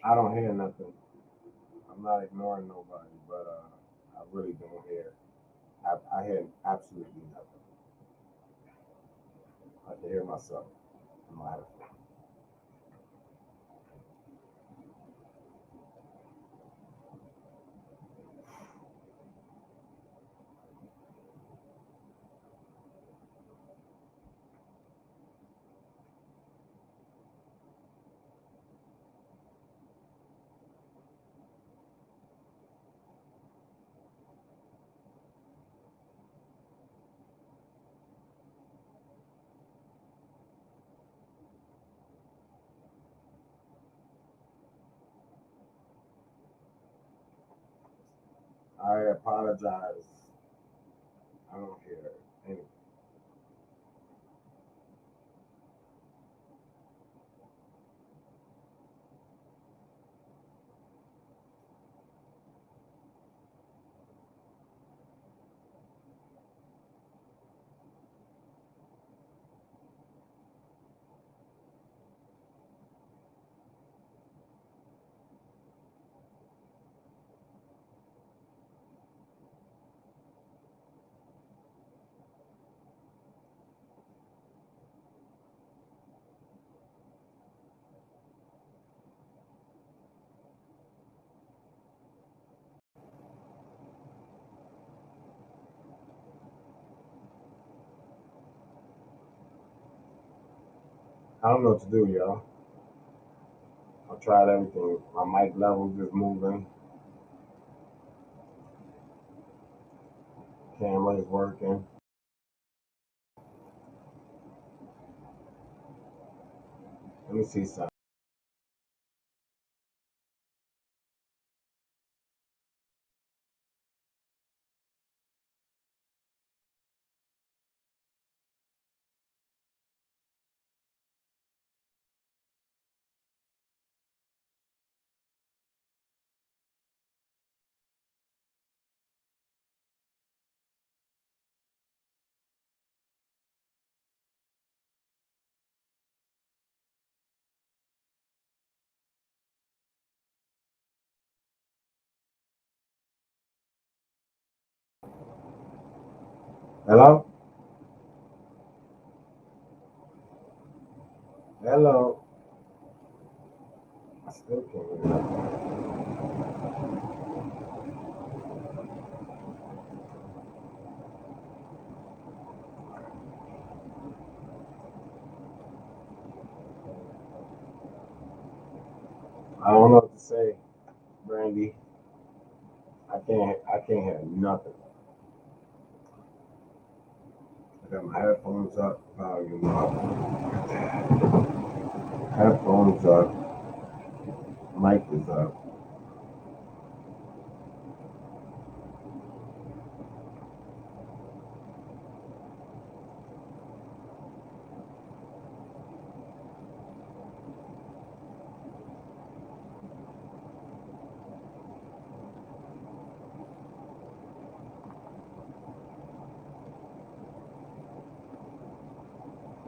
I don't hear nothing. I'm not ignoring nobody, but I really don't hear. I hear absolutely nothing. I can hear myself in my headphones. I apologize. I don't hear anything. I don't know what to do, y'all. I tried everything. My mic level is moving. Camera is working. Let me see something. Hello? Hello? I still can't hear nothing. I don't know what to say, Brandy. I can't hear nothing. I got my headphones up, volume up. Headphones up, mic is up.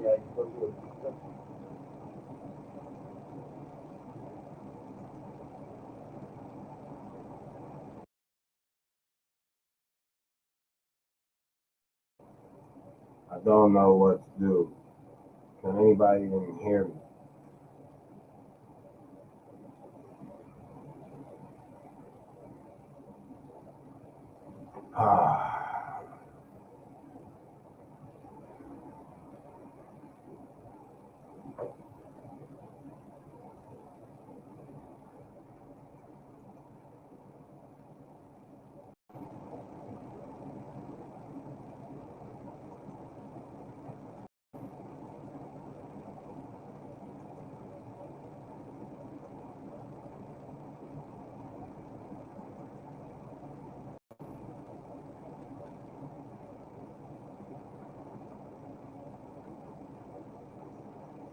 Yeah, you can do it. I don't know what to do. Can anybody even hear me? Ah,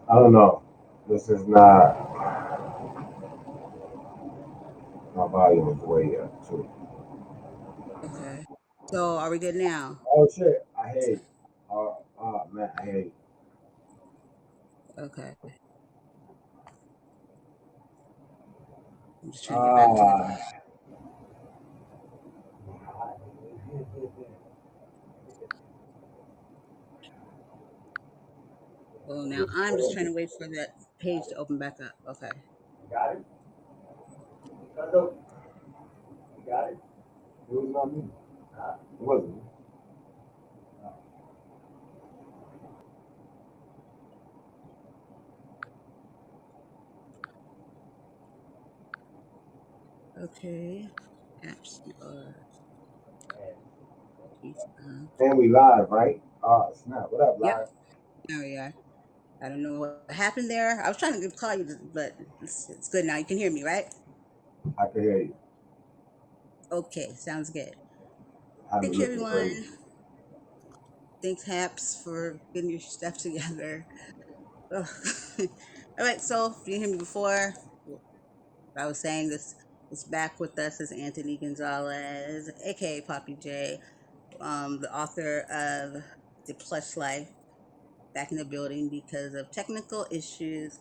I don't know. This is not. My volume is way up too. Okay. So are we good now? Oh shit! I hear you. Oh man, I hear you. Okay. I'm just trying to get back to it. Ah, Well, now I'm just trying to wait for that page to open back up. Okay. got it? You got it? It was not me. It wasn't me. Okay. Apps or And we live, right? Oh, snap. What up, Yep. live? There we are. I don't know what happened there. I was trying to call you, but it's good now. You can hear me, right? I can hear you. Okay. Sounds good. Had it Thank you, looking crazy. everyone. Thanks, Haps, for getting your stuff together. Ugh. All right. So, if you didn't hear me before, I was saying this is back with us is Anthony Gonzalez, aka Poppy J, the author of The Plush Life, back in the building because of technical issues.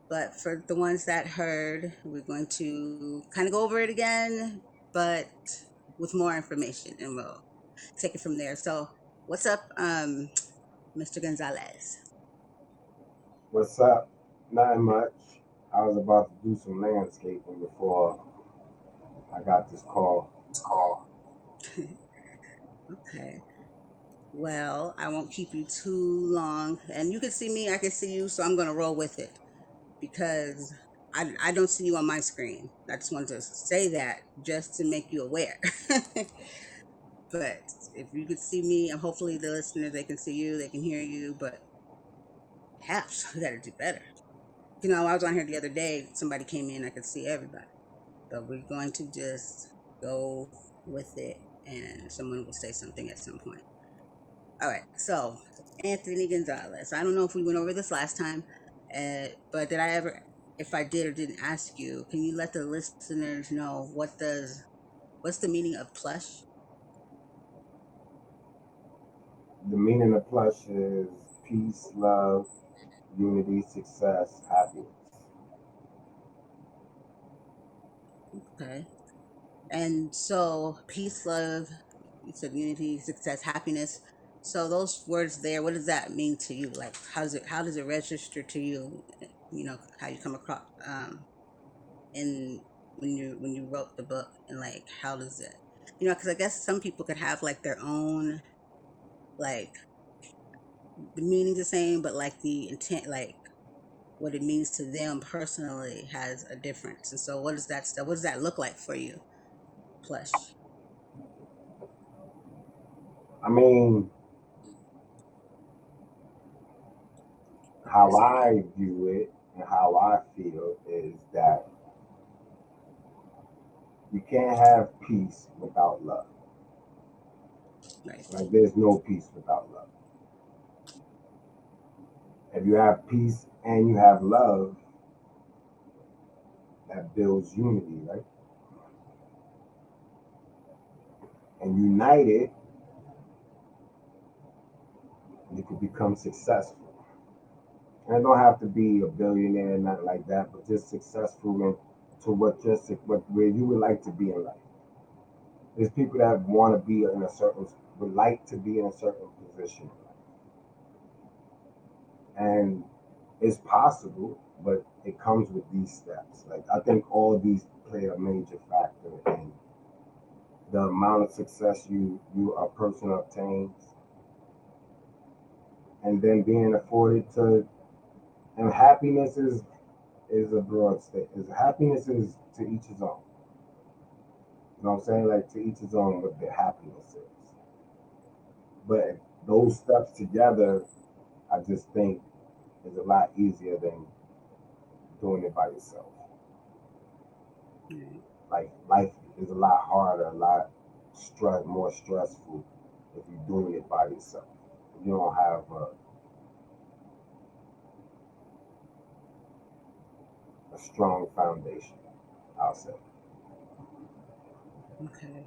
But for the ones that heard, we're going to kind of go over it again, but with more information, and we'll take it from there. So, what's up, Mr. Gonzalez? What's up? Not much. I was about to do some landscaping before I got this call. Okay. Well, I won't keep you too long. And you can see me, I can see you, so I'm going to roll with it because I don't see you on my screen. I just wanted to say that just to make you aware. But if you could see me, and hopefully the listeners, they can see you, they can hear you, but perhaps we got to do better. You know, I was on here the other day, somebody came in, I could see everybody. But we're going to just go with it, and someone will say something at some point. All right. So, Anthony Gonzalez. I don't know if we went over this last time, but did I ever, if I did or didn't ask you, can you let the listeners know what's the meaning of plush? The meaning of plush is peace, love, unity, success, happiness. Okay. And so, peace, love, you said unity, success, happiness. So those words there, what does that mean to you? Like, how does it register to you? You know, how you come across, in when you wrote the book, and like how does it, you know, because I guess some people could have like their own, like, the meaning the same, but like the intent, like what it means to them personally has a difference. And so what does that stuff, what does that look like for you, plush? I mean, how I view it and how I feel is that you can't have peace without love. Right. Like, there's no peace without love. If you have peace and you have love, that builds unity, right? And united, you can become successful. And it don't have to be a billionaire, not like that, but just successful in, to what where you would like to be in life. There's people that want to be in a certain, would like to be in a certain position, and it's possible, but it comes with these steps. Like, I think all these play a major factor in the amount of success you a person obtains, and then being afforded to, and happiness is a broad state. Is happiness is to each his own. You know what I'm saying? Like, to each his own what their happiness is. But those steps together, I just think, is a lot easier than doing it by yourself. Right. Like, life is a lot harder, a lot more stressful if you're doing it by yourself. If you don't have a strong foundation, I'll say. Okay.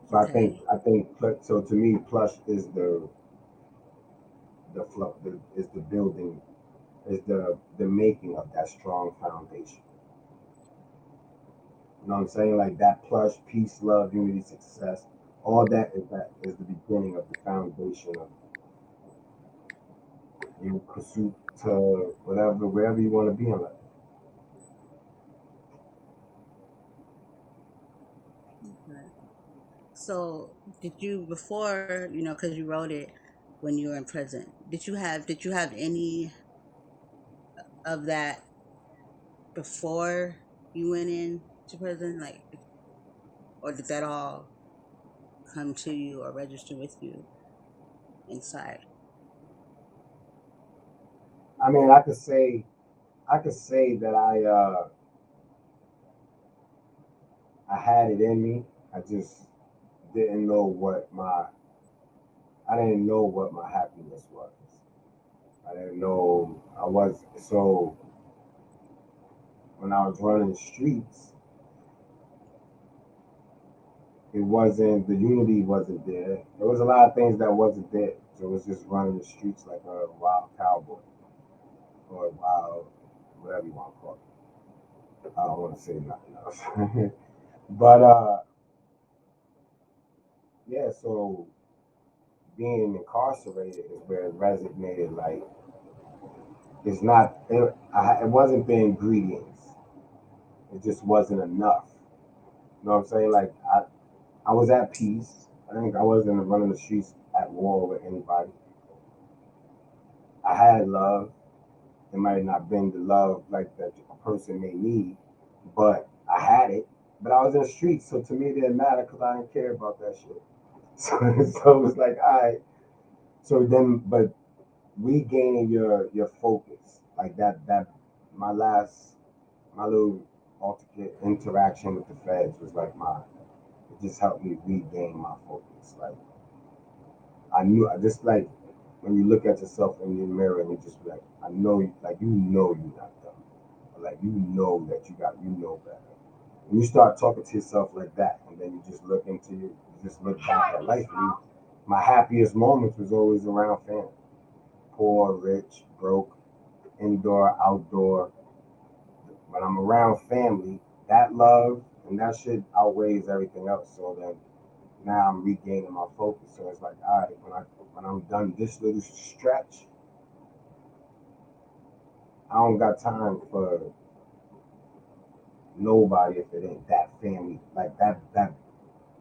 So Okay. I think so. To me, plush is is the building, is the making of that strong foundation. You know what I'm saying? Like that plush, peace, love, unity, success. All that is the beginning of the foundation of your pursuit to whatever, wherever you want to be in life. Okay. So, did you before because you wrote it when you were in prison? Did you have any of that before you went in to prison, like, or did that all come to you or register with you inside? I mean, I could say that I had it in me. I just didn't know what my I didn't know what my happiness was. I didn't know I was so when I was running the streets, it wasn't the unity wasn't there. There was a lot of things that wasn't there. So it was just running the streets like a wild cowboy or a wild whatever you want to call it. I don't want to say nothing else. But yeah, so being incarcerated is where it resonated. Like it's not it wasn't the ingredients. It just wasn't enough. You know what I'm saying? Like I was at peace. I think I wasn't running the streets at war with anybody. I had love. It might have not been the love like that a person may need, but I had it. But I was in the streets, so to me it didn't matter because I didn't care about that shit. So it was like, all right. So then, but regaining your focus, like that my last my little alternate interaction with the feds was like my it just helped me regain my focus. Like I knew I just like when you look at yourself in the mirror and you just be like, I know like you know you're not dumb. Like you know that you know better. And you start talking to yourself like that and then you just look into you just look back at life. And my happiest moments was always around family. Poor, rich, broke, indoor, outdoor. When I'm around family, that love and that shit outweighs everything else. So then now I'm regaining my focus. So it's like, all right, when I'm done this little stretch, I don't got time for nobody if it ain't that family. Like that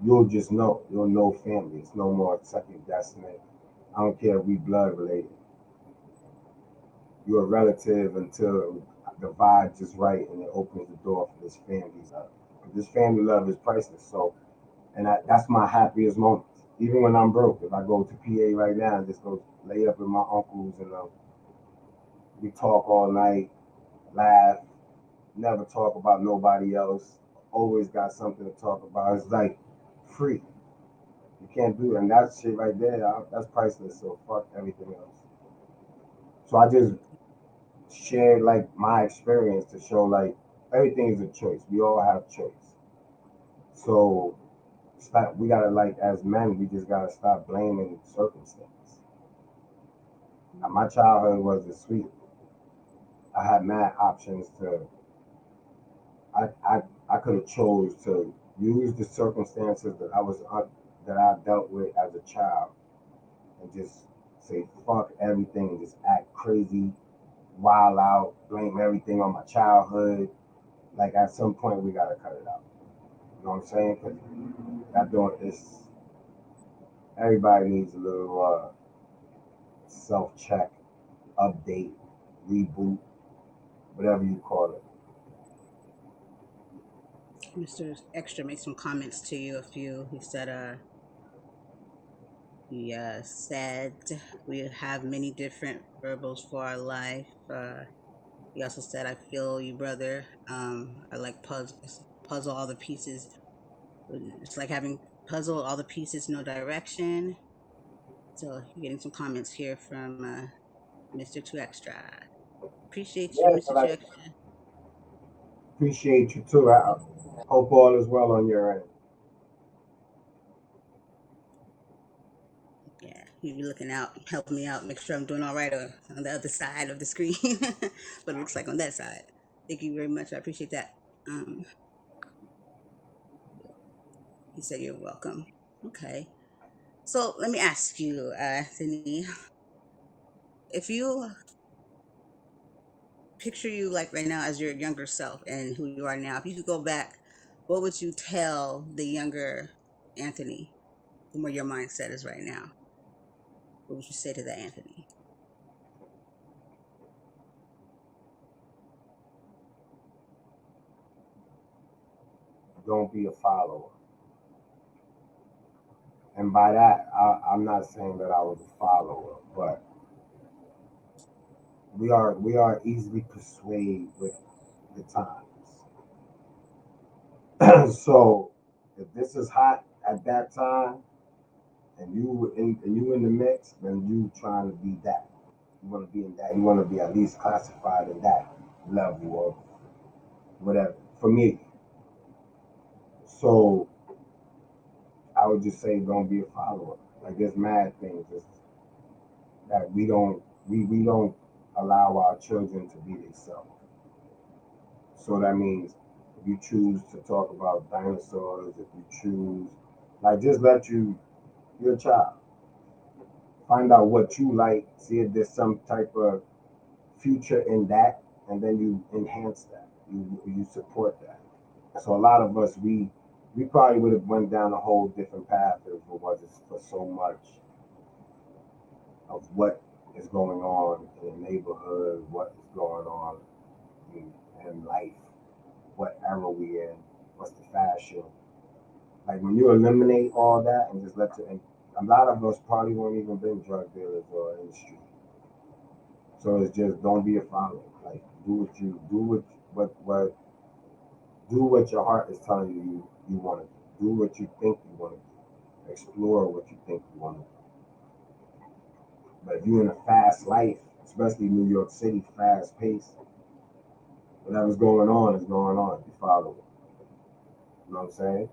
you'll just know. You'll know family. It's no more second guessing it. I don't care if we blood related. You're a relative until the vibe just right and it opens the door for this family love. This family love is priceless. So and that's my happiest moments. Even when I'm broke, if I go to PA right now and just go lay up with my uncles and we talk all night, laugh, never talk about nobody else. Always got something to talk about. It's like free. You can't do it, and that shit right there. That's priceless. So fuck everything else. So I just shared like my experience to show like everything is a choice. We all have choice. So stop. We gotta like as men, we just gotta stop blaming circumstance. My childhood wasn't sweet. I had mad options to. I I, I could have chose to use the circumstances that I dealt with as a child and just say fuck everything and just act crazy, wild out, blame everything on my childhood. Like at some point we gotta cut it out. You know what I'm saying? Because that doing this, everybody needs a little self check, update, reboot, whatever you call it. Mr. Extra made some comments to you. A few. He said, he said we have many different verbals for our life. He also said, "I feel you, brother. I like puzzle all the pieces. It's like having puzzle all the pieces, no direction." So you're getting some comments here from Mr. Two Extra. Appreciate you, Yeah, Mr. Two like Extra. appreciate you too. I hope all is well on your end. Yeah, you be looking out, helping me out, make sure I'm doing all right on the other side of the screen. But it looks like on that side. Thank you very much. I appreciate that. Um, He said you're welcome. Okay. So let me ask you, Anthony, if you picture you like right now as your younger self and who you are now, if you could go back, what would you tell the younger Anthony from where your mindset is right now? What would you say to that Anthony? Don't be a follower. And by that, I'm not saying that I was a follower, but we are easily persuaded with the times. So if this is hot at that time and you in the mix, then you trying to be that. You want to be in that. You want to be at least classified in that level of whatever. For me, so I would just say don't be a follower. Like there's mad things that we don't allow our children to be themselves. So that means if you choose to talk about dinosaurs, if you choose, like, just let your child find out what you like, see if there's some type of future in that, and then you enhance that. You support that. So a lot of us we probably would have went down a whole different path if it wasn't for so much of what is going on in the neighborhood, what is going on in, in life, what era we in, what's the fashion. Like when you eliminate all that and just let you, and a lot of us probably won't even been drug dealers or in the street. So it's just don't be a follower. Like do what your heart is telling you want to do. Do what you think you want to do. Explore what you think you want to do. But if you're in a fast life, especially New York City, fast pace, whatever's going on is going on. You follow it. You know what I'm saying?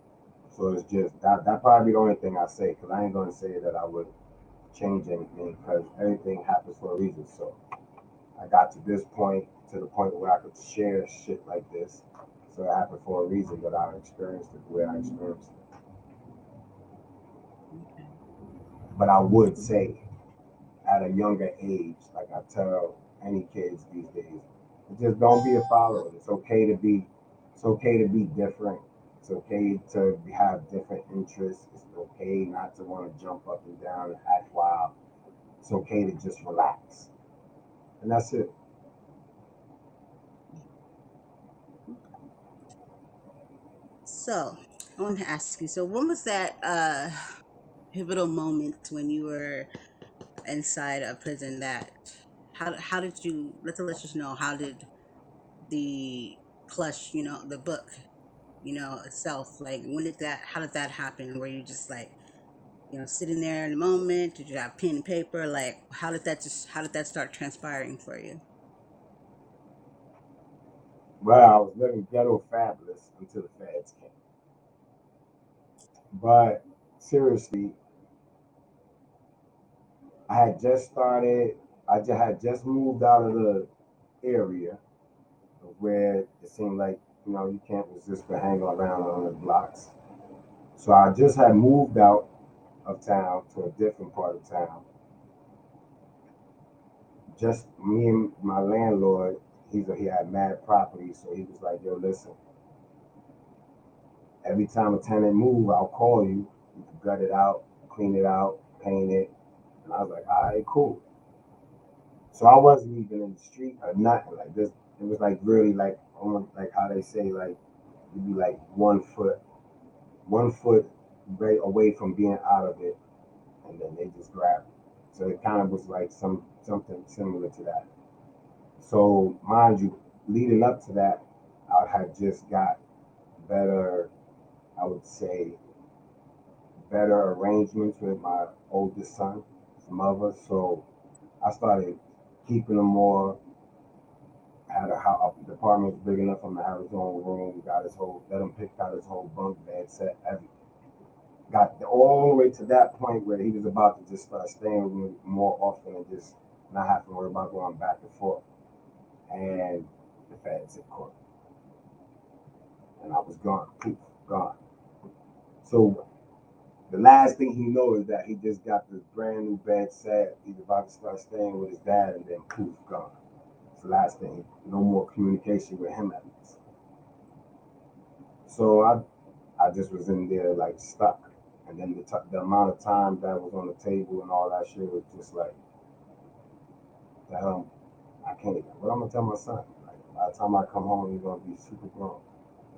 So it's just that probably the only thing I say because I ain't gonna say that I would change anything because everything happens for a reason. So I got to this point to the point where I could share shit like this. So it happened for a reason that I experienced it the way I experienced it. Okay. But I would say at a younger age, like I tell any kids these days, just don't be a follower. It's okay to be different. It's okay to have different interests. It's okay not to want to jump up and down and act wild. It's okay to just relax. And that's it. So I want to ask you. So when was that pivotal moment when you were inside a prison? That how did you let us know how did the plush, the book, itself, like when did that how did that happen? Were you just like, sitting there in the moment? Did you have pen and paper? Like how did that start transpiring for you? Well, I was living ghetto fabulous until the feds came. But seriously, I had just started. I just had just moved out of the area where it seemed like you can't resist but hang around on the blocks. So I just had moved out of town to a different part of town. Just me and my landlord. He had mad property, so he was like, "Yo, listen. Every time a tenant move, I'll call you. You can gut it out, clean it out, paint it." And I was like, "All right, cool." So I wasn't even in the street or nothing like this. It was like really like almost like how they say like you'd be like 1 foot right away from being out of it, and then they just grabbed it. So it kind of was like something similar to that. So mind you, leading up to that, I had just got better, I would say, better arrangements with my oldest son, his mother. So I started keeping him more. Had a house, the apartment was big enough for him to have his own room. Got his whole, let him pick out his whole bunk bed set, everything. Got all the way to that point where he was about to just start staying with me more often and just not have to worry about going back and forth. And the feds had caught, and I was gone, poof, gone. So the last thing he knows is that he just got this brand new bed set. He's about to start staying with his dad, and then poof, gone. It's the last thing. No more communication with him at least. So I just was in there like stuck. And then the amount of time that was on the table and all that shit was just like, the hell, I can't even. What I'm gonna tell my son? Like, by the time I come home, he's gonna be super grown.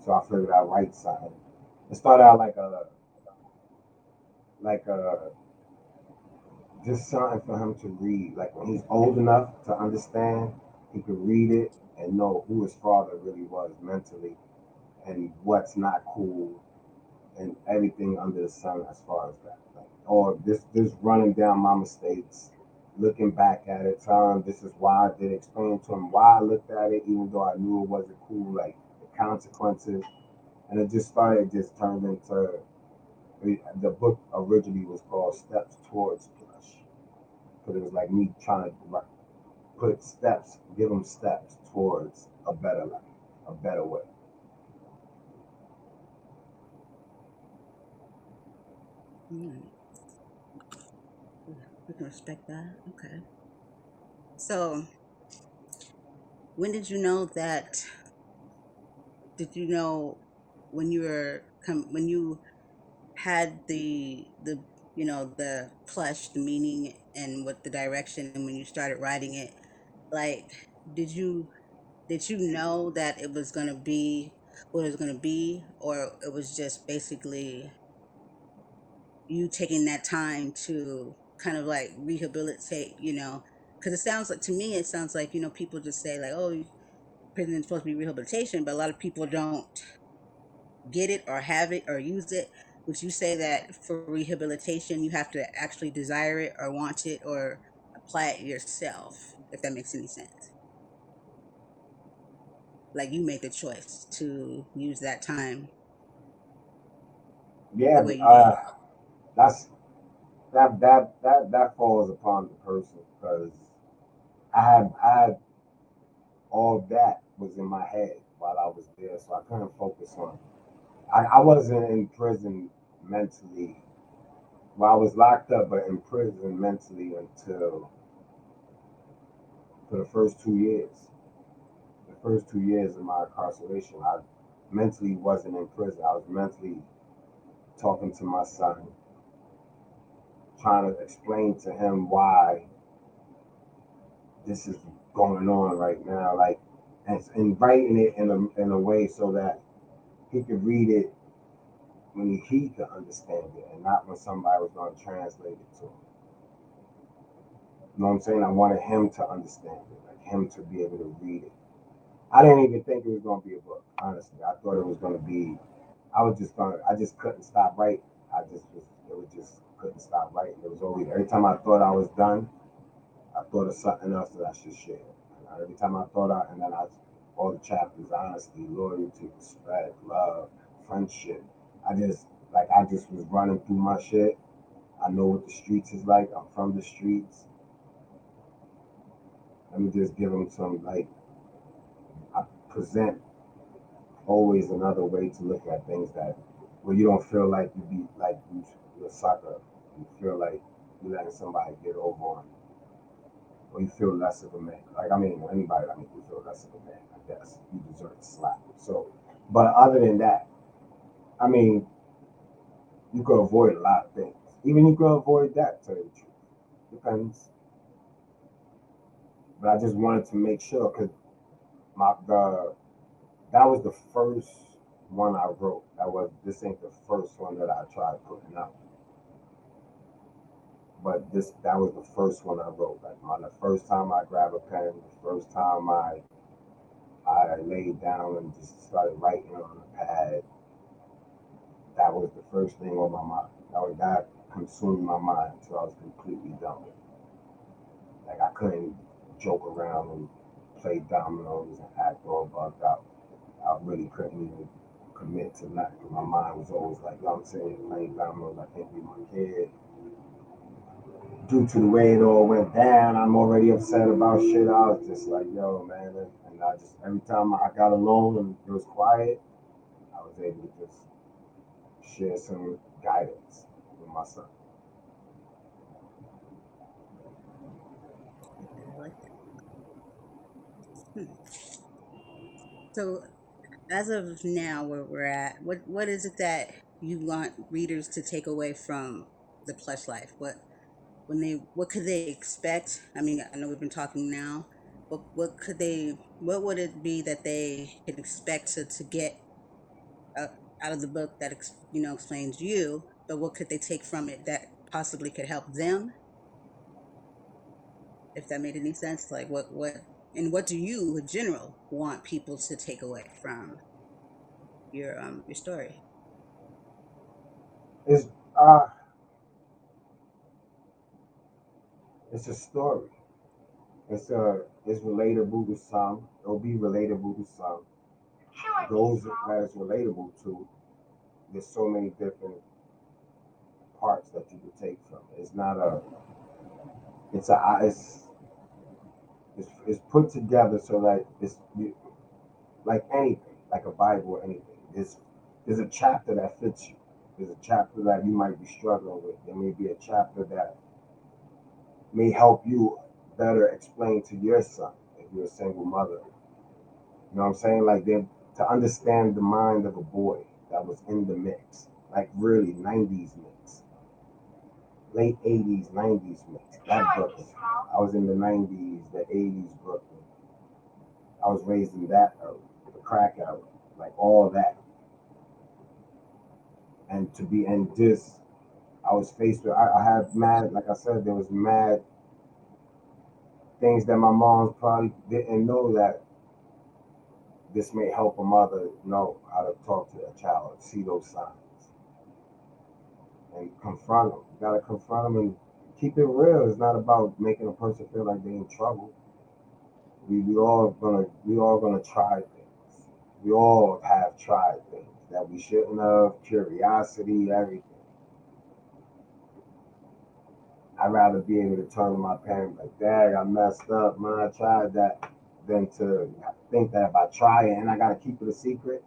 So I figured I'd write something. It started out like a just something for him to read. Like when he's old enough to understand, he could read it and know who his father really was mentally and what's not cool and everything under the sun as far as that. Like, or this running down my mistakes, looking back at it, telling him this is why I did, explain to him why I looked at it, even though I knew it wasn't cool, like the consequences. And it just started, just turned into the book originally was called Steps Towards Plush. Because it was like me trying to put steps, give them steps towards a better life, a better way. Mm, we can respect that. Okay. So, when did you know that? Did you know when you were when you had the the plush, the meaning, and what the direction, and when you started writing it, like, did you did you know that it was gonna be what it was gonna be, or it was just basically you taking that time to kind of like rehabilitate, because it sounds like, to me, it sounds like, people just say like, oh, prison is supposed to be rehabilitation, but a lot of people don't get it or have it or use it. Would you say that for rehabilitation, you have to actually desire it or want it or apply it yourself, if that makes any sense? Like you make the choice to use that time the Yeah, way you did. that's that falls upon the person because I had all that was in my head while I was there, so I couldn't focus on. I wasn't in prison mentally. Well, I was locked up, but in prison mentally until for the first 2 years. The first 2 years of my incarceration, I mentally wasn't in prison. I was mentally talking to my son, trying to explain to him why this is going on right now, like, and writing it in a way so that he could read it when he could understand it, and not when somebody was going to translate it to him. You know what I'm saying? I wanted him to understand it, like him to be able to read it. I didn't even think it was going to be a book. Honestly, I thought it was going to be. I was just going. I just couldn't stop writing. I just was. It was just couldn't stop writing. It was always every time I thought I was done, I thought of something else that I should share. And every time I thought I, and then I, all the chapters, honesty, loyalty, respect, love, friendship. I just was running through my shit. I know what the streets is like. I'm from the streets. Let me just give them some, like, I present always another way to look at things, that where you don't feel like you be like you're a sucker. You feel like you're letting somebody get over on you, or you feel less of a man. Like, I mean, anybody, I mean, you feel less of a man, I guess. You deserve to slap. So, but other than that, I mean, you could avoid a lot of things. Even you could avoid that, to tell you the truth. Depends. But I just wanted to make sure because my the that was the first one I wrote. That was This ain't the first one that I tried putting out. But this that was the first one I wrote. Like the first time I grabbed a pen, the first time I laid down and just started writing on a pad, that was the first thing on my mind. That consumed my mind until I was completely done with it. Like I couldn't joke around and play dominoes and act all bugged out. I really couldn't even commit to nothing. My mind was always like, you know what I'm saying, playing dominoes, I can't be my kid. Due to the way it all went down, I'm already upset about shit. I was just like, yo, man. And I just, every time I got alone and it was quiet, I was able to just share some guidance with my son. I like that. Hmm. So, as of now, where we're at, what is it that you want readers to take away from the Plush Life? What could they expect? I mean, I know we've been talking now, but what would it be that they can expect to get uh, out of the book that explains you? But what could they take from it that possibly could help them? If that made any sense, like what do you, in general, want people to take away from your story? It's uh it's a story. It's relatable to some. It'll be relatable to some. Those that it's relatable to, there's so many different parts that you can take from it. It's not a it's a it's put together so that like anything, like a Bible or anything. There's a chapter that fits you. There's a chapter that you might be struggling with. There may be a chapter that may help you better explain to your son if you're a single mother. You know what I'm saying? Like then to understand the mind of a boy that was in the mix, like really 90s mix, late 80s, 90s mix. That Brooklyn. I was in the 90s, the 80s Brooklyn. I was raised in that era, the crack era, like all that. And to be in this, I was faced with, I had mad, like I said, there was mad things that my mom probably didn't know that this may help a mother know how to talk to a child, see those signs, and confront them. You gotta confront them and keep it real. It's not about making a person feel like they're in trouble. We all gonna try things. We all have tried things that we shouldn't have. Curiosity, everything. I'd rather be able to turn to my parents like, "Dad, I messed up, man. I tried that," than to think that if I try it and I gotta keep it a secret.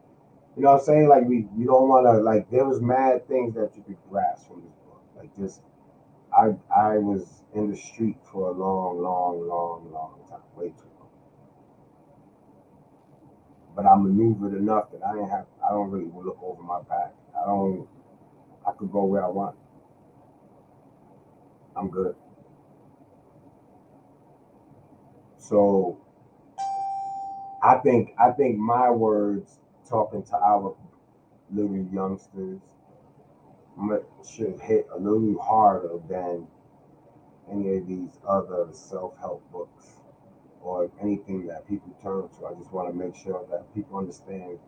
You know what I'm saying? Like you don't want to like. There was mad things that you could grasp from this book. Like just, I was in the street for a long, long, long, long time, way too long. But I maneuvered enough that I didn't have. I don't really look over my back. I don't. I could go where I want. I'm good. So I think my words talking to our little youngsters should hit a little harder than any of these other self-help books or anything that people turn to. I just want to make sure that people understand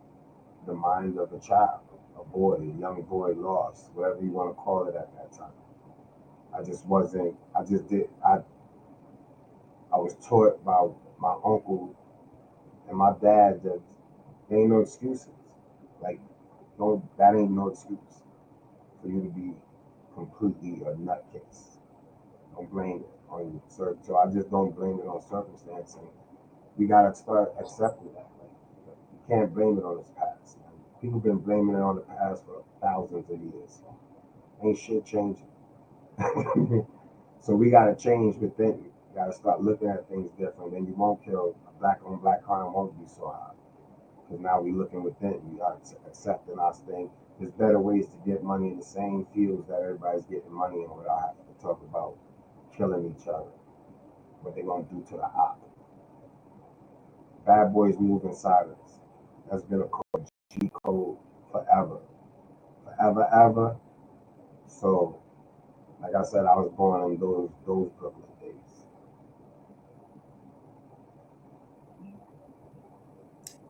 the mind of a child, a boy, a young boy lost, whatever you want to call it at that time. I just wasn't. I just did. I was taught by my uncle and my dad that there ain't no excuses. Like, don't that ain't no excuse for you to be completely a nutcase. Don't blame it on you. So I just don't blame it on circumstance, and we gotta start accepting that. Like, you can't blame it on his past. Man. People been blaming it on the past for thousands of years. Ain't shit changing. So we gotta change within. You gotta start looking at things different. Then you won't kill a black on black crime won't be so high. Because now we looking within. We are accepting our thing. There's better ways to get money in the same fields that everybody's getting money in without having to talk about killing each other. What they gonna do to the op. Bad boys move in silence. That's been a G code forever. Forever, ever. So, like I said, I was born in those Brooklyn days.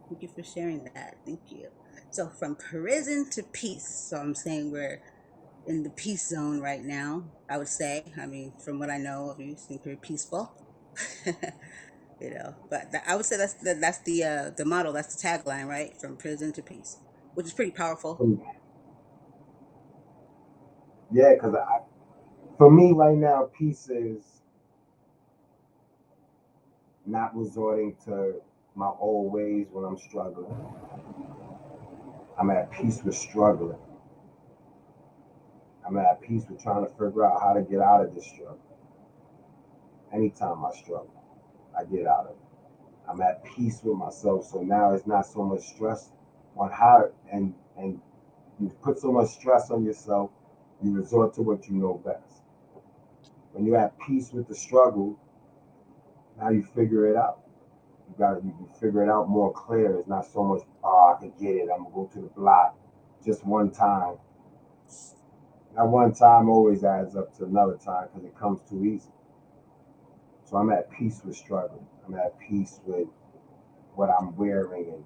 Thank you for sharing that. Thank you. So from prison to peace. So I'm saying we're in the peace zone right now. I would say. I mean, from what I know of you, you seem pretty peaceful. But I would say that's the motto. That's the tagline, right? From prison to peace, which is pretty powerful. Yeah, because for me right now, peace is not resorting to my old ways when I'm struggling. I'm at peace with struggling. I'm at peace with trying to figure out how to get out of this struggle. Anytime I struggle, I get out of it. I'm at peace with myself. So now it's not so much stress on how and you put so much stress on yourself, you resort to what you know best. When you're at peace with the struggle, now you figure it out. You figure it out more clear. It's not so much, oh, I can get it. I'm gonna go to the block just one time. That one time always adds up to another time because it comes too easy. So I'm at peace with struggle. I'm at peace with what I'm wearing, and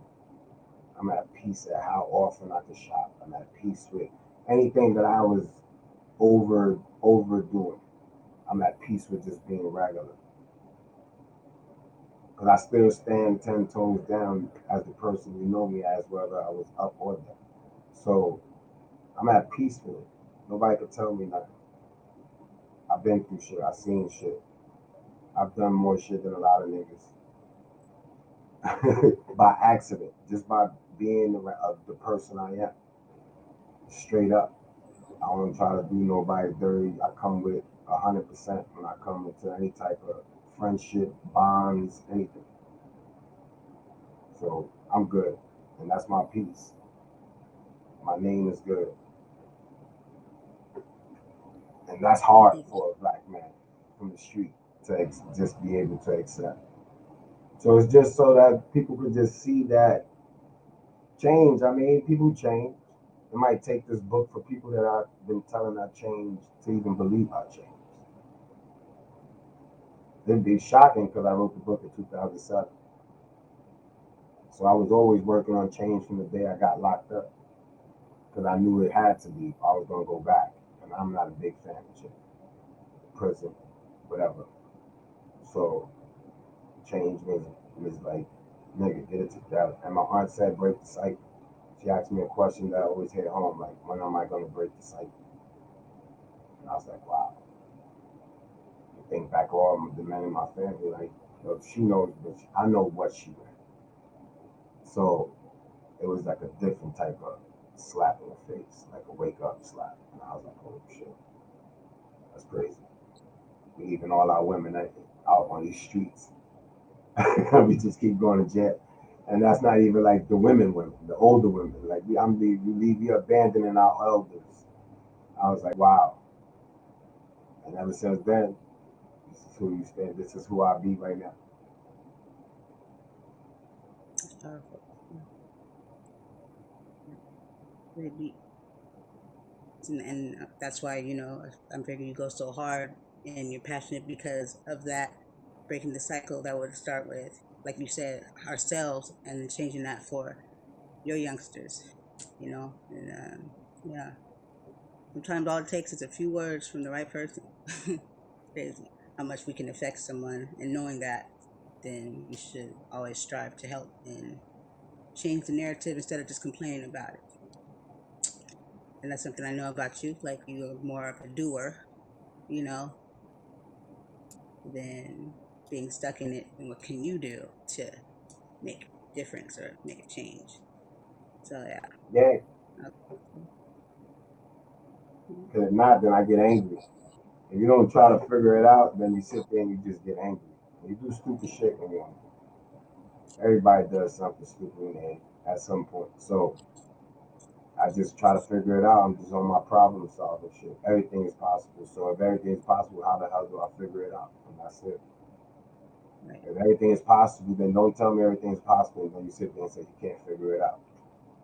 I'm at peace at how often I can shop. I'm at peace with anything that I was overdoing. I'm at peace with just being regular. Because I still stand 10 toes down as the person you know me as, whether I was up or down. So I'm at peace with it. Nobody can tell me nothing. I've been through shit. I've seen shit. I've done more shit than a lot of niggas by accident, just by being the person I am. Straight up. I don't try to do nobody dirty. I come with 100% when I come into any type of friendship, bonds, anything. So I'm good, and that's my peace. My name is good, and that's hard for a black man from the street to just be able to accept. So it's just so that people could just see that change. I mean, people change. It might take this book for people that I've been telling I changed to even believe I changed. It'd be shocking because I wrote the book in 2007. So I was always working on change from the day I got locked up because I knew it had to be. I was going to go back. And I'm not a big fan of shit. Prison, whatever. So change was like, nigga, get it together. And my aunt said, break the cycle. She asked me a question that I always hit home, like, when am I going to break the cycle? And I was like, wow. You think back all the men in my family, like, she knows, but I know what she read. So it was like a different type of slap in the face, like a wake up slap. And I was like, oh shit, that's crazy. We leaving all our women out on these streets. We just keep going to jail. And that's not even like the women, the older women. Like we abandoning our elders. I was like, wow. And ever since then, this is who you stand. This is who I be right now. It's powerful. Yeah, very deep. And that's why, I'm figuring you go so hard and you're passionate because of that, breaking the cycle that would start with, like you said, ourselves, and then changing that for your youngsters, and yeah, sometimes all it takes is a few words from the right person. Crazy how much we can affect someone, and knowing that, then we should always strive to help and change the narrative instead of just complaining about it. And that's something I know about you. Like, you're more of a doer, you know, than being stuck in it. And what can you do to make a difference or make a change? So yeah. Yeah, Okay. because if not, then I get angry. If you don't try to figure it out, then you sit there and you just get angry. You do stupid shit when you're angry. Everybody does something stupid in there at some point. So I just try to figure it out. I'm just on my problem solving shit. Everything is possible. So if everything is possible, how the hell do I figure it out? And that's it. Right. If everything is possible, then don't tell me everything is possible. And then you sit there and say you can't figure it out.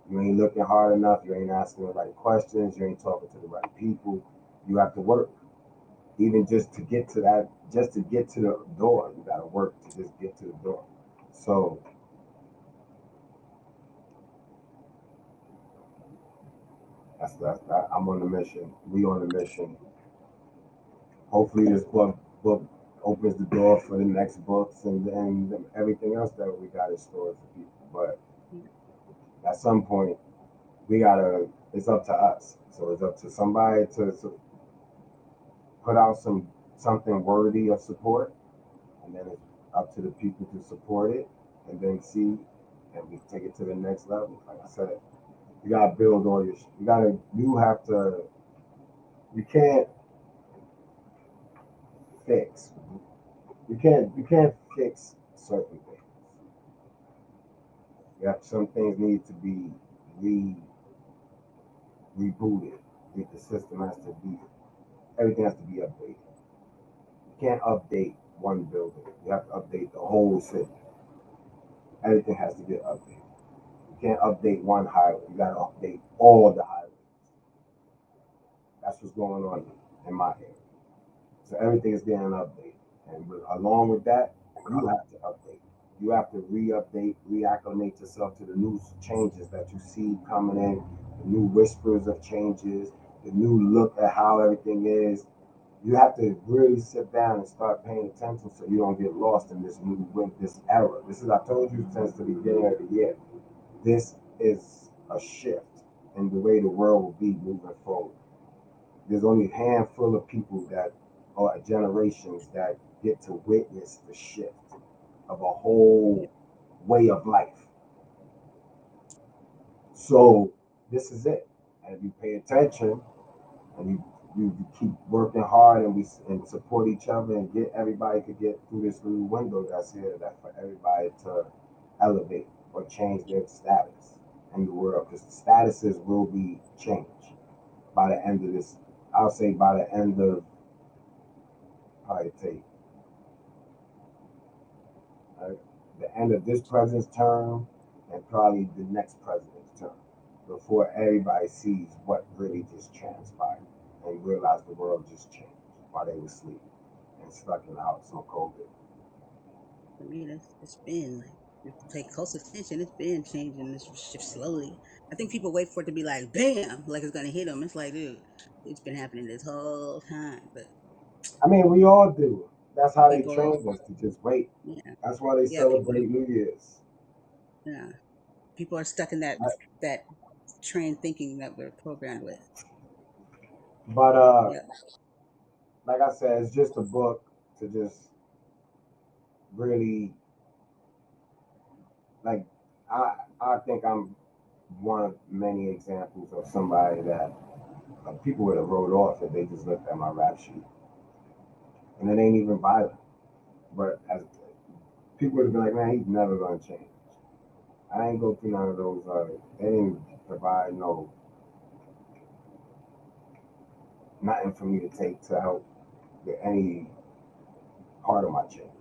You ain't looking hard enough. You ain't asking the right questions. You ain't talking to the right people. You have to work. Even just to get to that, just to get to the door, you got to work to just get to the door. So that. I'm on the mission. We on the mission. Hopefully, this book opens the door for the next books and everything else that we got in store for people. But at some point, we gotta. It's up to us. So it's up to somebody to put out something worthy of support, and then it's up to the people to support it, and then see, and we take it to the next level. Like I said, you gotta build all your. You have to You can't fix. You can't fix certain things. You have some things need to be re rebooted. The system has to be everything has to be updated. You can't update one building. You have to update the whole city. Everything has to get updated. You can't update one highway. You got to update all the highways. That's what's going on in my area. So everything is getting updated, and along with that, you have to update. You have to re-update, reacclimate yourself to the new changes that you see coming in, the new whispers of changes, the new look at how everything is. You have to really sit down and start paying attention so you don't get lost in this new this era. This is I told you since the beginning of the year. This is a shift in the way the world will be moving forward. There's only a handful of people that or generations that get to witness the shift of a whole way of life. So this is it. And if you pay attention and you keep working hard and we and support each other and get everybody to get through this new window that's here that for everybody to elevate or change their status in the world because the statuses will be changed by the end of this. I'll say by the end of probably take uh, the end of this president's term and probably the next president's term before everybody sees what really just transpired and realize the world just changed while they were asleep and stuck in the house on COVID. For me, it's been like if you pay close attention, it's been changing this shift slowly. I think people wait for it to be like bam, like it's gonna hit them. It's like, dude, it's been happening this whole time, but I mean, we all do. That's how they people, trained us to just wait. yeah, That's why they yeah, people, celebrate New Year's. yeah, people are stuck in that trained thinking that we're programmed with. But Yeah, like I said, it's just a book to just really like. I think I'm one of many examples of somebody that people would have wrote off if they just looked at my rap sheet, and it ain't even violent. But as people would have been like, man, he's never gonna change. I ain't go through none of those. They didn't provide no nothing for me to take to help with any part of my change,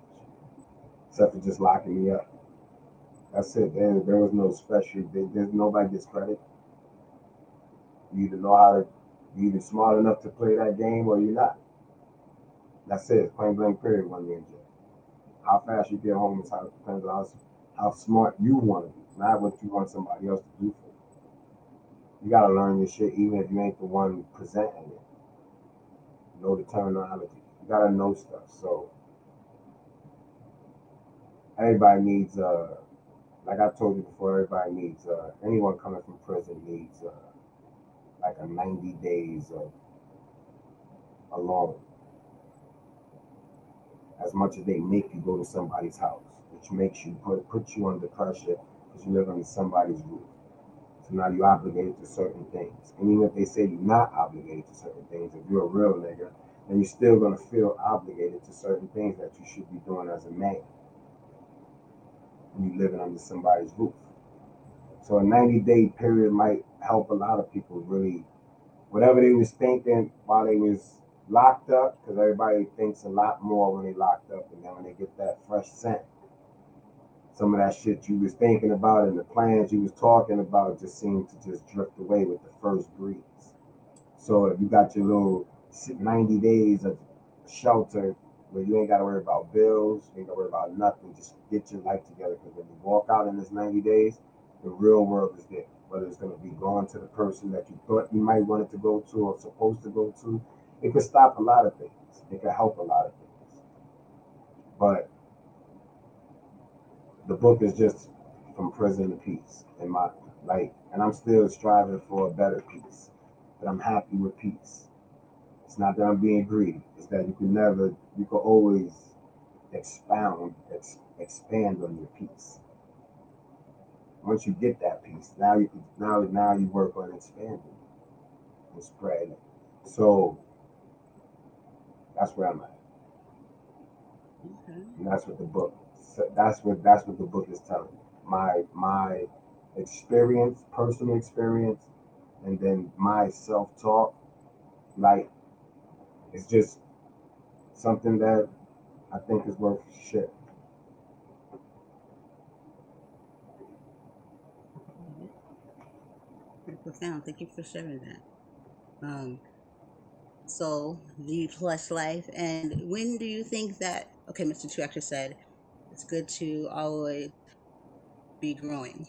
except for just locking me up. That's it. There was no special. There's nobody gets credit. You either know how to, you either smart enough to play that game or you're not. That's it. Plain blank period. When you're in jail, how fast you get home is how depends on how smart you want to be, not what you want somebody else to do for you. You gotta learn your shit, even if you ain't the one presenting it. Know the terminology. You gotta know stuff. So everybody needs like I told you before, everybody needs anyone coming from prison needs like a 90 days of alone, as much as they make you go to somebody's house, which makes you put you under pressure because you live under somebody's roof. So now you're obligated to certain things. And even if they say you're not obligated to certain things, if you're a real nigga, then you're still gonna feel obligated to certain things that you should be doing as a man when you're living under somebody's roof. So a 90-day period might help a lot of people really whatever they was thinking while they was locked up, because everybody thinks a lot more when they locked up, and then when they get that fresh scent, some of that shit you was thinking about and the plans you was talking about just seemed to just drift away with the first breeze. So if you got your little 90 days of shelter where you ain't got to worry about bills, you ain't got to worry about nothing, just get your life together. Because when you walk out in this 90 days, the real world is there. Whether it's going to be going to the person that you thought you might want it to go to or supposed to go to, it could stop a lot of things. It could help a lot of things. But the book is just from prison to peace. In my like, and I'm still striving for a better peace. But I'm happy with peace. It's not that I'm being greedy. It's that you can always expand on your peace. Once you get that peace, now you work on expanding and spreading it. So that's where I'm at. Okay. And that's what the book. That's what the book is telling. My experience, personal experience, and then my self talk. Like it's just something that I think is worth shit. Love it. Very profound. Thank you for sharing that. Um, so the plus life, and when do you think that? Okay, Mr. Two actually said it's good to always be growing.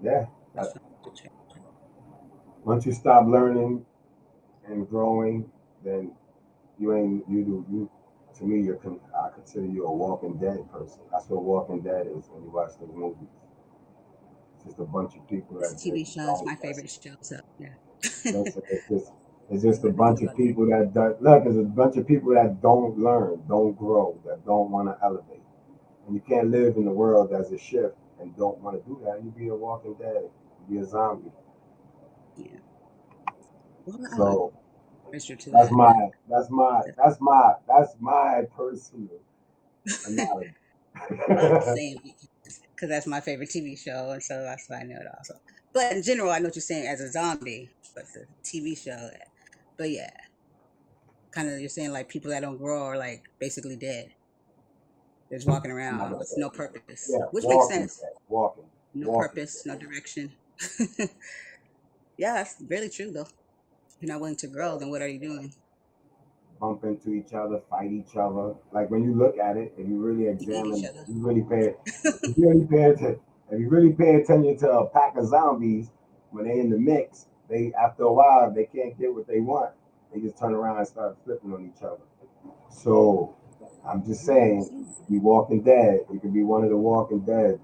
Yeah. That's That, from the chat. once you stop learning and growing, then you ain't you do you. To me, I consider you a Walking Dead person. That's what Walking Dead is when you watch those movies. It's just a bunch of people It's a that just TV show. It's don't my listen. favorite show. So yeah, Listen, it's I just a know nothing bunch of about that. people that look. It's a bunch of people that don't learn, don't grow, that don't want to elevate. And you can't live in the world as a shift and don't want to do that. You be a Walking Dead. You be a zombie. Yeah. Well, I don't So register to that's that. my Yeah. that's my personal analogy. Same, because that's my favorite TV show, and so that's why I know it also. But in general, I know what you're saying as a zombie, but the TV show. But yeah, kind of you're saying like people that don't grow are like basically dead. They're just walking Like around I with said, no purpose, yeah, which makes walking sense. dead, walking, No walking purpose, no dead. direction. Yeah, that's really true though. If you're not willing to grow, then what are you doing? Bump into each other, fight each other. Like when you look at it, if you really You eat each examine, other. if you really pay attention, if you really pay attention to a pack of zombies, when they in the mix, they after a while they can't get what they want. They just turn around and start flipping on each other. So I'm just saying, Mhm. you be Walking Dead. You could be one of the Walking Deads.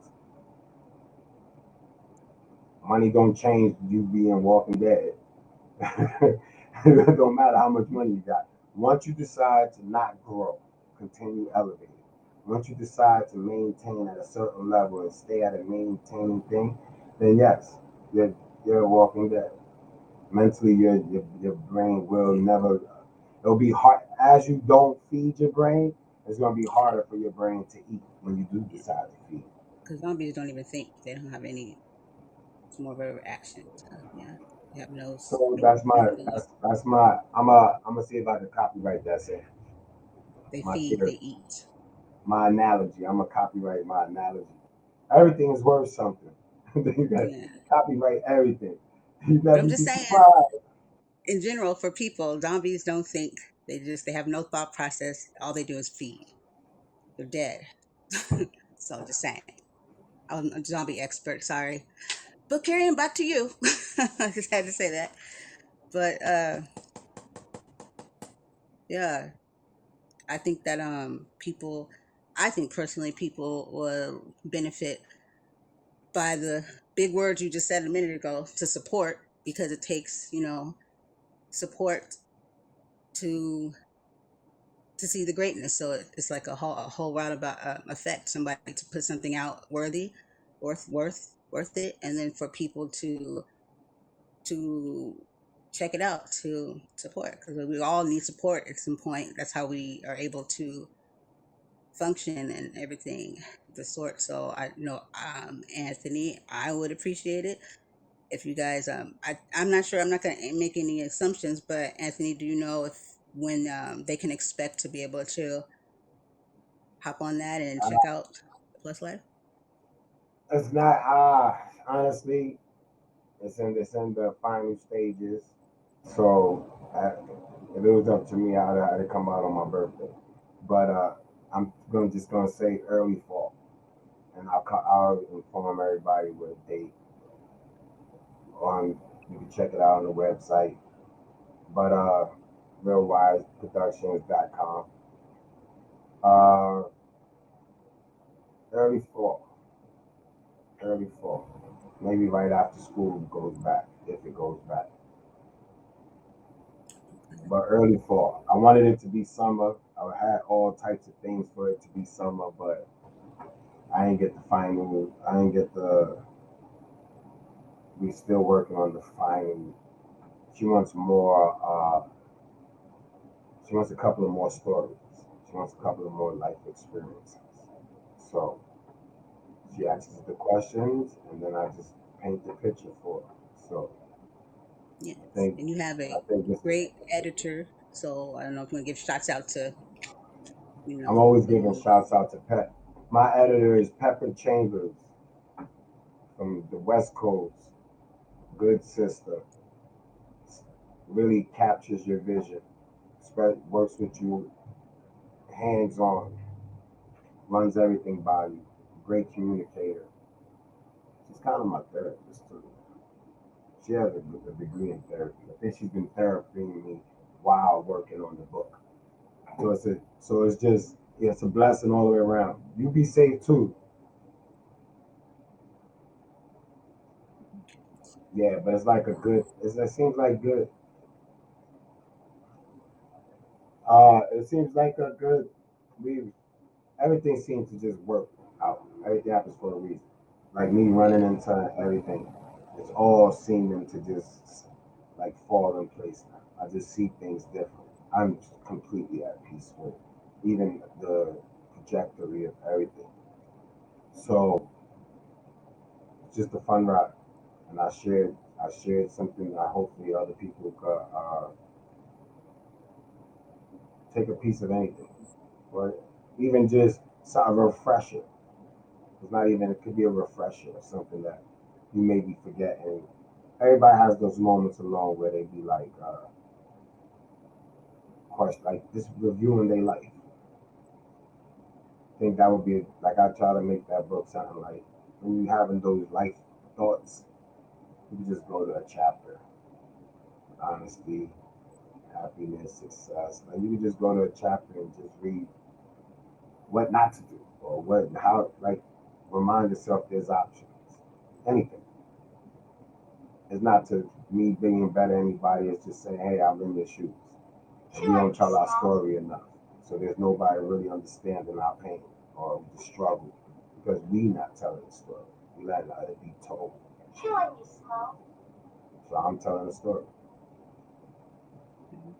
Money don't change you being Walking Dead. It don't matter how much money you got. Once you decide to not grow, continue elevating. Once you decide to maintain at a certain level and stay at a maintaining thing, then yes, you're Walking Dead. Mentally, your brain will Yeah, never. It'll be hard as you don't feed your brain. It's gonna be yeah, harder for your brain to eat when you do yeah. decide to feed. Because zombies don't even think. They don't have any. It's more of a reaction. So, yeah, they have no So no that's no my feeling. that's my I'm gonna see if I can copyright that. Say They my feed. theory, They eat. my analogy. I'm gonna copyright my analogy. Everything is worth something. You got Yeah. copyright everything. You But never I'm just be saying, surprised. in general, for people, zombies don't think. They have no thought process. All they do is feed. They're dead. So just saying. I'm a zombie expert. Sorry. But carrying back to you. I just had to say that. But yeah, I think that people, I think personally people will benefit by the big words you just said a minute ago to support, because it takes, support to see the greatness. So it's like a whole roundabout effect. Somebody to put something out worthy, worth it, and then for people to check it out, to support, because we all need support at some point. That's how we are able to function and everything of the sort. So I know, Anthony, I would appreciate it if you guys, I'm not sure, I'm not going to make any assumptions, but Anthony, do you know if when they can expect to be able to hop on that and check out the Plus Life? It's not. Honestly, it's in the final stages. So if it was up to me, I'd come out on my birthday. But I'm gonna say early fall, and I'll inform everybody with a date on. You can check it out on the website. But realwiseproductions.com. Uh, early fall, early fall. Maybe right after school goes back, if it goes back. But early fall. I wanted it to be summer. I had all types of things for it to be summer, but I ain't get the final. I ain't get the. We still working on the final She wants more. She wants a couple of more stories. She wants a couple of more life experiences. So she asks the questions, and then I just paint the picture for her. So Yes, I think and you have I a think this is. great editor. So I don't know if you want to give shots out to I'm always the giving shouts out to Pep. My editor is Pepper Chambers from the West Coast. Good sister. Really captures your vision. Works with you hands on. Runs everything by you. Great communicator. She's kind of my therapist too. She has a degree in therapy. I think she's been therapying me while working on the book. So it's just it's a blessing all the way around. You be safe too. Yeah, but it's like a good. It seems like good. It seems like a good. We everything seems to just work out. Everything happens for a reason. Like me yeah. running into everything, it's all seeming to just like fall in place now. I just see things different. I'm completely at peace with even the trajectory of everything. So it's just a fun ride, and I shared something that hopefully other people could take a piece of anything, or even just a refresher. It's not even. It could be a refresher or something that you may be forgetting. Everybody has those moments alone where they be like, question, like just reviewing their life. I think that would be like I try to make that book sound like when you having those life thoughts, you can just go to a chapter, honesty, happiness, success. Like you can just go to a chapter and just read what not to do or what how like remind yourself there's options. Anything. It's not to me being better than anybody. It's just saying, hey, I'm in your shoes. We don't tell our story enough. So there's nobody really understanding our pain or the struggle because we not telling the story. We letting it be told. So I'm telling the story Mhm.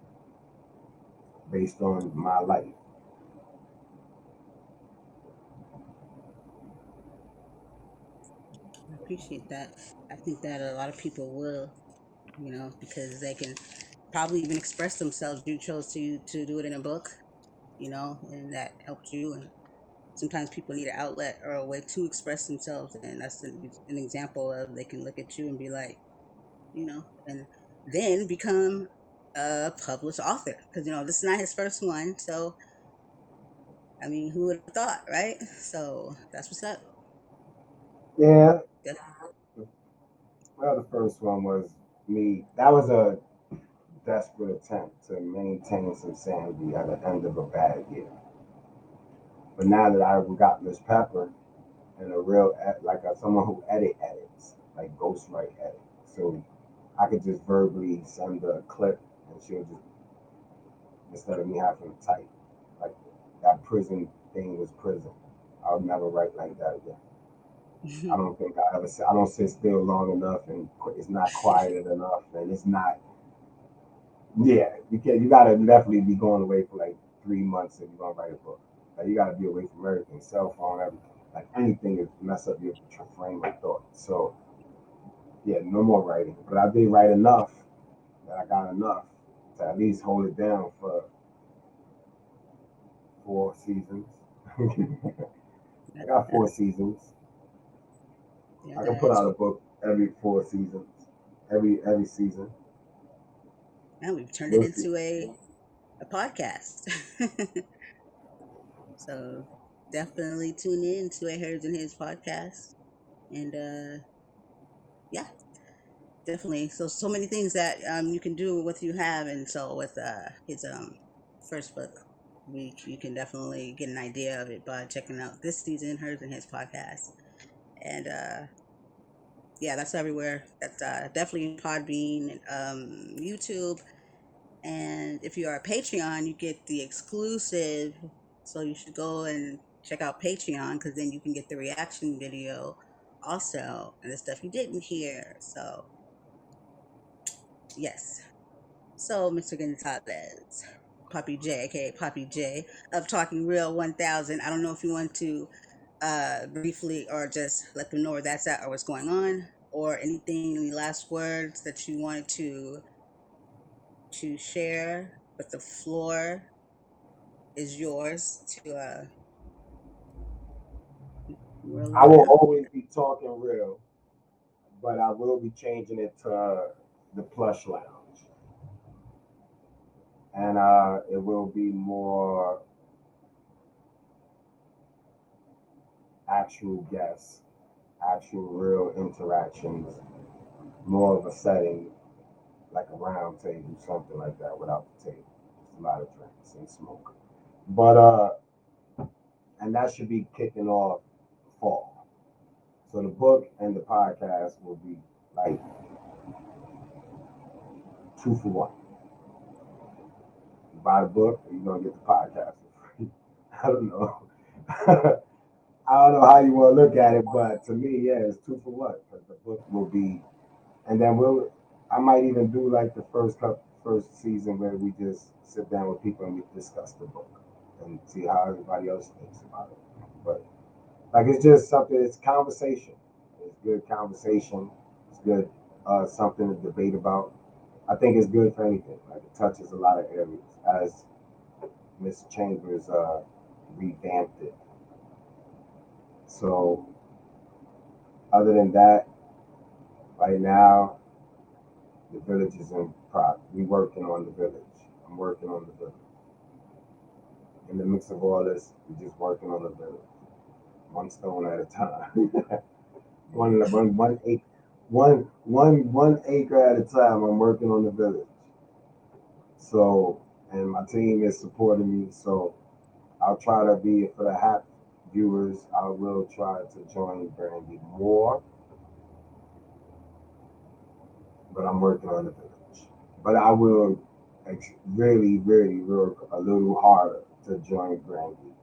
based on my life. I appreciate that. I think that a lot of people will, because they can probably even express themselves. You chose to do it in a book, and that helped you. And sometimes people need an outlet or a way to express themselves, and that's an example of they can look at you and be like, and then become a published author because this is not his first one. So I mean, who would have thought, right? So that's what's up. Yeah. That's Well, the first one was me. That was a desperate attempt to maintain some sanity at the end of a bad year. But now that I've got Miss Pepper and a real someone who edits like ghostwrite edit, so I could just verbally send her a clip and she'll just instead of me having to type like that prison thing was prison. I'll never write like that again. I don't think I ever. I don't sit still long enough, and it's not quiet enough, and it's not. Yeah, you can. You gotta definitely be going away for like 3 months if you're gonna write a book. Like you gotta be away from everything, cell phone, everything. Like anything is mess up your frame of thought. So yeah, no more writing. But I did write enough that I got enough to at least hold it down for 4 seasons. I got four that's seasons. yeah, I can put that's out a book every 4 seasons, every season. and we've turned it We'll see. into a podcast. So definitely tune in to a Hers and His podcast. And yeah, definitely. So many things that you can do with what you have, and so with his first book, you can definitely get an idea of it by checking out this season Hers and His podcast. And yeah, that's everywhere. That's definitely Podbean, YouTube. And if you are a Patreon, you get the exclusive. So you should go and check out Patreon because then you can get the reaction video also and the stuff you didn't hear. So Yes. So, Mr. Gonzalez, Poppy J, aka Poppy J, of Talking Real 1000. I don't know if you want to briefly or just let them know where that's at or what's going on, or anything, any last words that you wanted to share. But the floor is yours to roll I on will out. always be talking real, but I will be changing it to the plush lounge, and it will be more actual guests, actual real interactions, more of a setting like a round table, something like that, without the table. Just a lot of drinks and smoke. But and that should be kicking off fall. So the book and the podcast will be like 2 for 1. You buy the book, you're gonna get the podcast for free. I don't know. I don't know how you want to look at it, but to me, yeah, it's 2 for 1 because the book will be, and then I might even do like the first season where we just sit down with people and we discuss the book and see how everybody else thinks about it. But like it's just something. It's conversation. It's good conversation. It's good something to debate about. I think it's good for anything. Like it touches a lot of areas. As Miss Chambers revamped it. So other than that, right now the village is in prop. We working on the village. I'm working on the village. In the mix of all this, we're just working on the village, one stone at a time. one acre, one acre at a time. I'm working on the village. So, and my team is supporting me. So, I'll try to be for the half viewers. I will try to join Brandy more, but I'm working on the village. But I will really, really work a little harder to join Brandy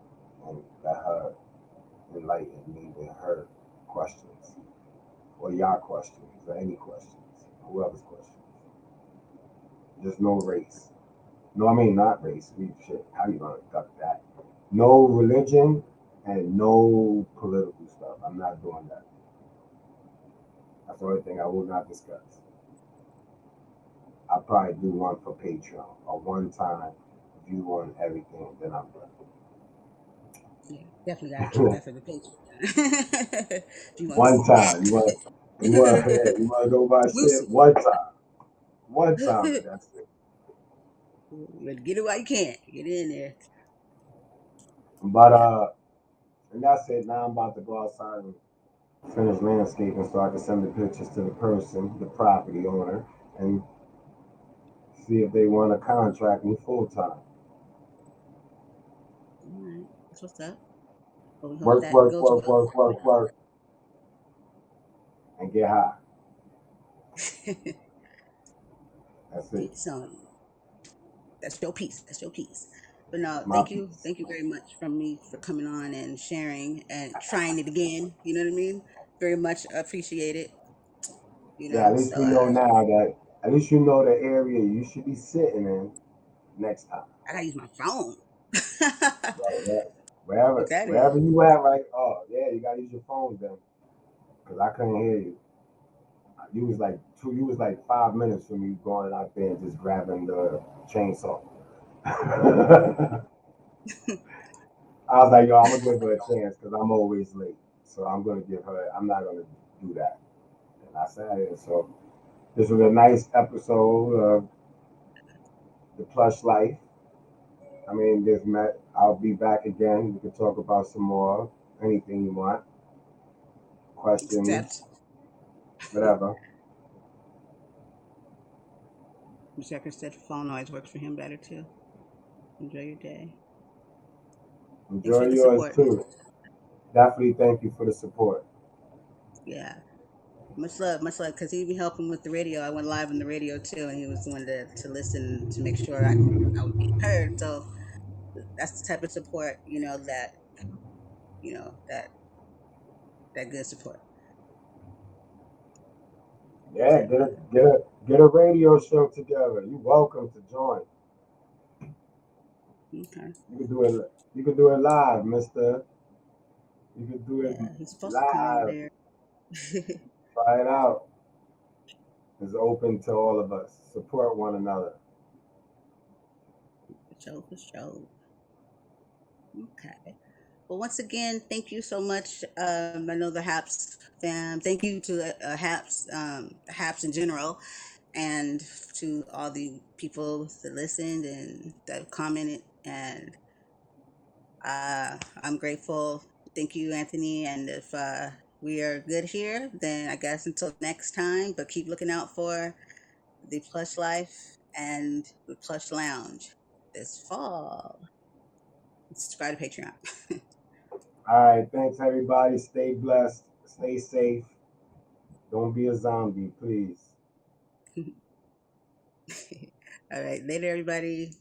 and let her enlighten me with her questions or your questions or any questions, whoever's questions. Just no race. No, I mean not race. We shit. How you gonna duck that? No religion and no political stuff. I'm not doing that. That's the only thing I will not discuss. I'll probably do one for Patreon, a one-time view on everything. Then I'm Yeah, definitely gotta keep done. that for the Patreon. If you want to One see time. Yeah, you want to know my shit? exclusive. One time, and that's it. But get it while you can. Get in there. But Yeah, and that's it. Now I'm about to go outside and finish landscaping so I can send the pictures to the person, the property owner, and see if they want to contract me full time. all right. That's what's up. But we hope Work, that work, goes work, work, work, work, and get high. well. That's it. Peace on you. That's your piece. That's your piece. But no, My thank you. piece. Thank you very much from me for coming on and sharing and trying it again. You know what I mean? Very much appreciate it. Yeah, at least So we know now that at least you know the area you should be sitting in next time. I gotta use my phone. Right, right. Put that Wherever in. you at, right? Oh, yeah, you gotta use your phone then, cause I couldn't hear you. You was like 5 minutes from you going out there and just grabbing the chainsaw. I was like, yo, I'm gonna give her a chance because I'm always late. So I'm gonna give her. I'm not gonna do that. And I said it. So this was a nice episode of the Plush Life. I mean, this met. I'll be back again. We can talk about some more. Anything you want, questions, Except whatever. Checker said phone noise works for him better too. Enjoy your day. Thanks Enjoy for the yours support. too. Definitely thank you for the support. Yeah. Much love, because he be helping with the radio. I went live on the radio too, and he was the one to listen to make sure I was being heard. So that's the type of support, that good support. Yeah, get a radio show together. You're welcome to join. Okay. You can do it. You can do it live, Mister. You can do it Yeah, he's supposed to come over live. there. Try it out. It's open to all of us. Support one another. For sure, for sure. Okay. Well, once again, thank you so much. I know the Haps fam. Thank you to Haps in general, and to all the people that listened and that commented. And I'm grateful. Thank you, Anthony. And if we are good here, then I guess until next time. But keep looking out for the Plush Life and the Plush Lounge this fall. Subscribe to Patreon. All right. Thanks, everybody. Stay blessed. Stay safe. Don't be a zombie, please. All right, later, everybody.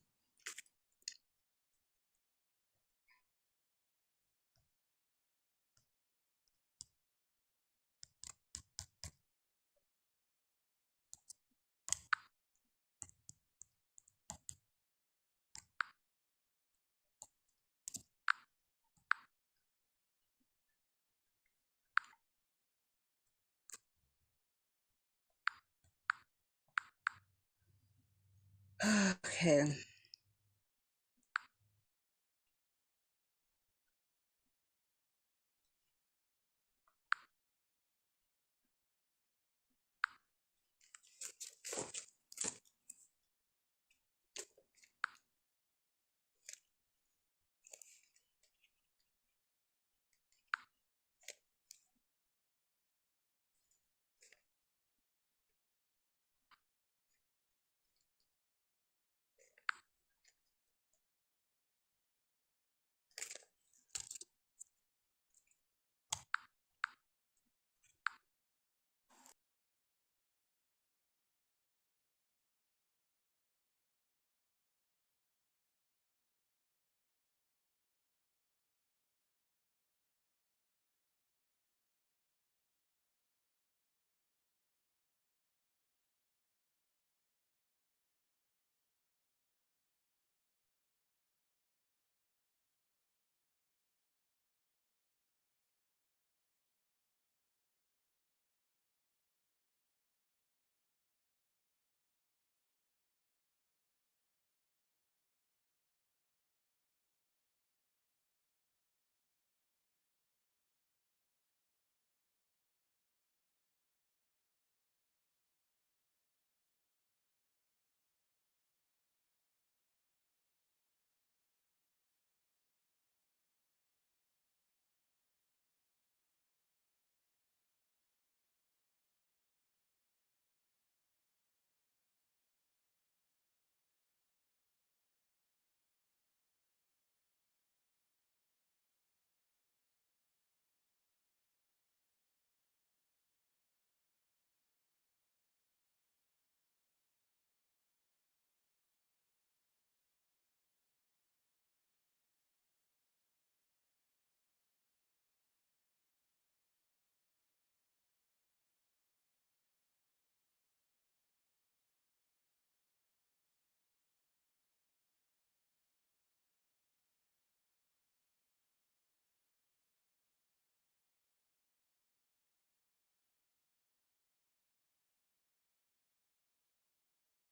Okay.